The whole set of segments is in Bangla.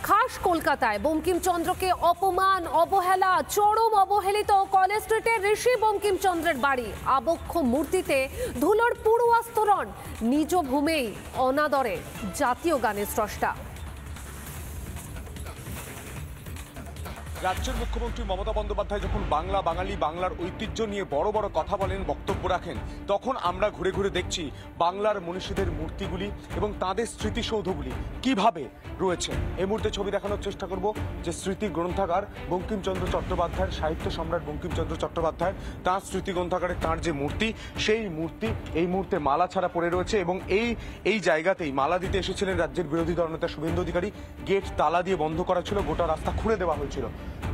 খাস কলকাতায় বঙ্কিমচন্দ্রকে অপমান অবহেলা চরম অবহেলিত কলেজ স্ট্রিটের ঋষি বঙ্কিমচন্দ্রের বাড়ি আবক্ষ মূর্তিতে ধুলোর পুরো আস্তরণ নিজ ভূমেই অনাদরে জাতীয় গানের স্রষ্টা। রাজ্যের মুখ্যমন্ত্রী মমতা বন্দ্যোপাধ্যায় যখন বাংলা বাঙালি বাংলার ঐতিহ্য নিয়ে বড় বড় কথা বলেন, বক্তব্য রাখেন, তখন আমরা ঘুরে ঘুরে দেখছি বাংলার মনীষীদের মূর্তিগুলি এবং তাদের স্মৃতিসৌধগুলি কিভাবে রয়েছে। এই মুহূর্তে ছবি দেখানোর চেষ্টা করব যে স্মৃতি গ্রন্থাগার বঙ্কিমচন্দ্র চট্টোপাধ্যায়ের, সাহিত্য সম্রাট বঙ্কিমচন্দ্র চট্টোপাধ্যায়, তাঁর স্মৃতি গ্রন্থাগারে তাঁর যে মূর্তি, সেই মূর্তি এই মুহূর্তে মালা ছাড়া পড়ে রয়েছে এবং এই জায়গাতেই মালা দিতে এসেছিলেন রাজ্যের বিরোধী দলনেতা শুভেন্দু অধিকারী। গেট তালা দিয়ে বন্ধ করা ছিল, গোটা রাস্তা খুঁড়ে দেওয়া হয়েছিল,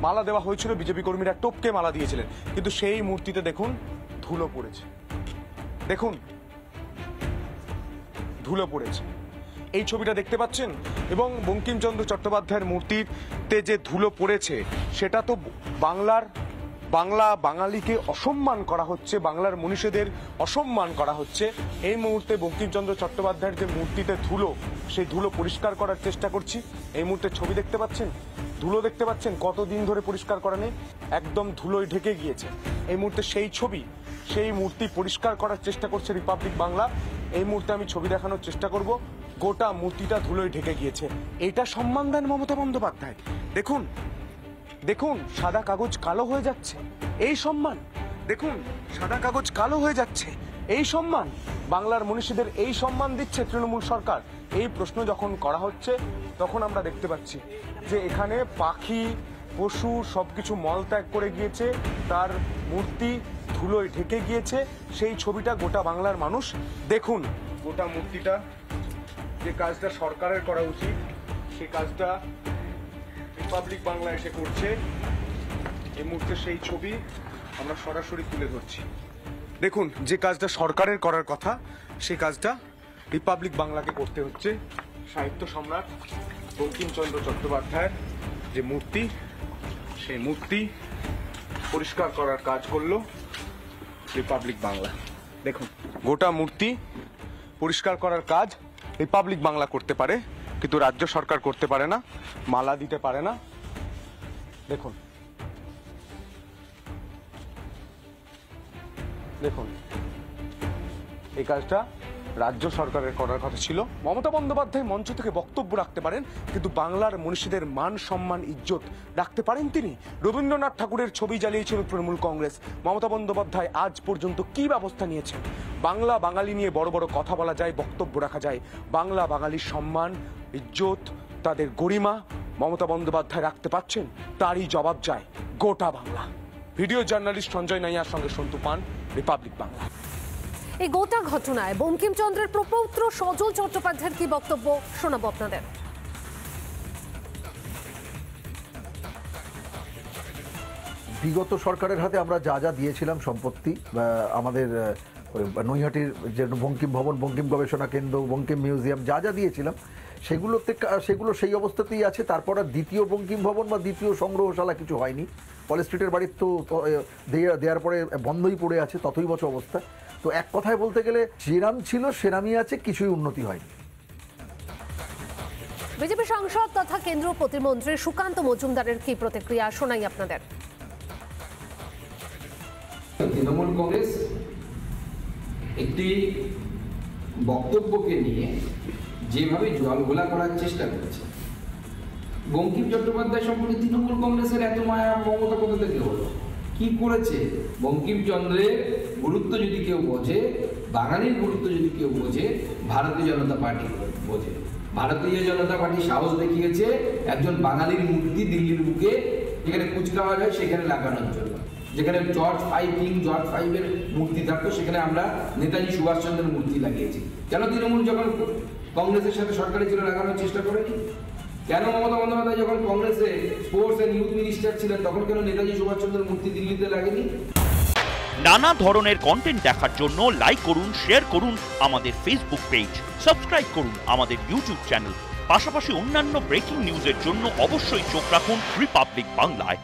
মালা দেওয়া হয়েছিল, বিজেপি কর্মীরা টোপকে মালা দিয়েছিলেন, কিন্তু সেই মূর্তিতে দেখুন ধুলো পড়েছে, দেখুন ধুলো পড়েছে। এই ছবিটা দেখতে পাচ্ছেন এবং বঙ্কিমচন্দ্র চট্টোপাধ্যায়ের মূর্তিতে যে ধুলো পড়েছে সেটা তো বাঙালিকে অসম্মান করা হচ্ছে, বাংলার মনীষীদের অসম্মান করা হচ্ছে। এই মুহূর্তে বঙ্কিমচন্দ্র চট্টোপাধ্যায়ের যে মূর্তিতে ধুলো, সেই ধুলো পরিষ্কার করার চেষ্টা করছি। এই মুহূর্তে ছবি দেখতে পাচ্ছেন, ধুলো দেখতে পাচ্ছেন, কতদিন ধরে পরিষ্কার করা নেই, একদম ধুলোয় ঢেকে গিয়েছে। এই মুহূর্তে সেই ছবি, সেই মূর্তি পরিষ্কার করার চেষ্টা করছে রিপাবলিক বাংলা। এই মুহূর্তে আমি ছবি দেখানোর চেষ্টা করব, গোটা মূর্তিটা ধুলোয় ঢেকে গিয়েছে। এটা সম্মান দেন মমতা বন্দ্যোপাধ্যায়। দেখুন দেখুন সাদা কাগজ কালো হয়ে যাচ্ছে, এই সম্মান। দেখুন সাদা কাগজ কালো হয়ে যাচ্ছে, এই সম্মান। বাংলার মনীষীদের এই সম্মান দিচ্ছে তৃণমূল সরকার। এই প্রশ্ন যখন করা হচ্ছে তখন আমরা দেখতে পাচ্ছি যে এখানে পাখি পশু সবকিছু মলত্যাগ করে গিয়েছে, তার মূর্তি ধুলোয় ঢেকে গিয়েছে। সেই ছবিটা গোটা বাংলার মানুষ দেখুন। গোটা মূর্তিটা, যে কাজটা সরকারের করা উচিত সেই কাজটা রিপাবলিক বাংলা এসে করছে। এই মুহূর্তে সেই ছবি আমরা সরাসরি তুলে ধরছি। দেখুন যে কাজটা সরকারের করার কথা সেই কাজটা রিপাবলিক বাংলাকে করতে হচ্ছে। সাহিত্য সম্রাট বঙ্কিমচন্দ্র চট্টোপাধ্যায়ের যে মূর্তি, সেই মূর্তি পরিষ্কার করার কাজ করলো রিপাবলিক বাংলা। দেখুন গোটা মূর্তি পরিষ্কার করার কাজ রিপাবলিক বাংলা করতে পারে, কিন্তু রাজ্য সরকার করতে পারে না, মালা দিতে পারে না। দেখুন দেখুন এই কাজটা রাজ্য সরকারের করার কথা ছিল। মমতা বন্দ্যোপাধ্যায় মঞ্চ থেকে বক্তব্য রাখতে পারেন, কিন্তু বাংলার মনীষীদের মান সম্মান ইজ্জত রাখতে পারেন তিনি। রবীন্দ্রনাথ ঠাকুরের ছবি জ্বালিয়েছিল তৃণমূল কংগ্রেস। মমতা বন্দ্যোপাধ্যায় আজ পর্যন্ত কি ব্যবস্থা নিয়েছেন? বাংলা বাঙালি নিয়ে বড় বড় কথা বলা যায়, বক্তব্য রাখা যায়, বাংলা বাঙালির সম্মান ইজ্জত তাদের গরিমা মমতা বন্দ্যোপাধ্যায় রাখতে পারছেন? তারই জবাব চায় গোটা বাংলা। ভিডিও জার্নালিস্ট সঞ্জয় নাইয়ার সঙ্গে সন্তু পান, রিপাবলিক বাংলা। এই গোটা ঘটনায় বঙ্কিমচন্দ্রের প্রপৌত্র সজল চট্টোপাধ্যায়ের কি বক্তব্য শোনাবো আপনাদের। বিগত সরকারের হাতে আমরা যা যা দিয়েছিলাম সম্পত্তি, আমাদের নৈহাটির যে বঙ্কিম ভবন, বঙ্কিম গবেষণা কেন্দ্র, বঙ্কিম মিউজিয়াম যা যা দিয়েছিলাম সেগুলো সেই অবস্থাতেই আছে। তারপর আর দ্বিতীয় বঙ্কিম ভবন বা দ্বিতীয় সংগ্রহশালা কিছু হয়নি। কলেজ স্ট্রিটের বাড়ির তো দেওয়ার পরে বন্ধই পড়ে আছে, ততই বছর অবস্থা। তো এক কথায় বলতে গেলে যেরাম ছিল সেরামই আছে, কিছুই উন্নতি হয়নি। বিজেপি সাংসদ তথা কেন্দ্রীয় প্রতিমন্ত্রী সুকান্ত মজুমদারের কি প্রতিক্রিয়া শোনাই আপনাদের। তৃণমূল কংগ্রেস একটি বক্তব্যকে নিয়ে যেভাবে জলঘোলা করার চেষ্টা করেছে, বঙ্কিম চট্টোপাধ্যায় সম্পর্কে তৃণমূল কংগ্রেসের এত মায়া মমতা কোথা থেকে হলো? কি করেছে? বঙ্কিমচন্দ্রের গুরুত্ব যদি কেউ বোঝে, বাঙালির গুরুত্ব যদি কেউ বোঝে, ভারতীয় জনতা পার্টি বোঝে। ভারতীয় জনতা পার্টি সাহস দেখিয়েছে একজন বাঙালির মূর্তি দিল্লির বুকে, যেখানে কুচকাওয়াজ হয় সেখানে লাগানোর জন্য। যেখানে কিং জর্জ ফাইভের মূর্তি থাকতো সেখানে আমরা নেতাজি সুভাষচন্দ্রের মূর্তি লাগিয়েছি। কেন তৃণমূল যখন কংগ্রেসের সাথে সরকারি ছিল লাগানোর চেষ্টা করেনি? কেন মমতা বন্দ্যোপাধ্যায় যখন কংগ্রেসে স্পোর্টস এন্ড ইউথ মিনিস্টার ছিলেন তখন কেন নেতাজি সুভাষচন্দ্রের মূর্তি দিল্লিতে লাগেনি? নানা ধরনের কন্টেন্ট দেখার জন্য লাইক করুন, শেয়ার করুন আমাদের ফেসবুক পেজ, সাবস্ক্রাইব করুন আমাদের ইউটিউব চ্যানেল। পাশাপাশি অন্যান্য ব্রেকিং নিউজের জন্য অবশ্যই চোখ রাখুন রিপাবলিক বাংলায়।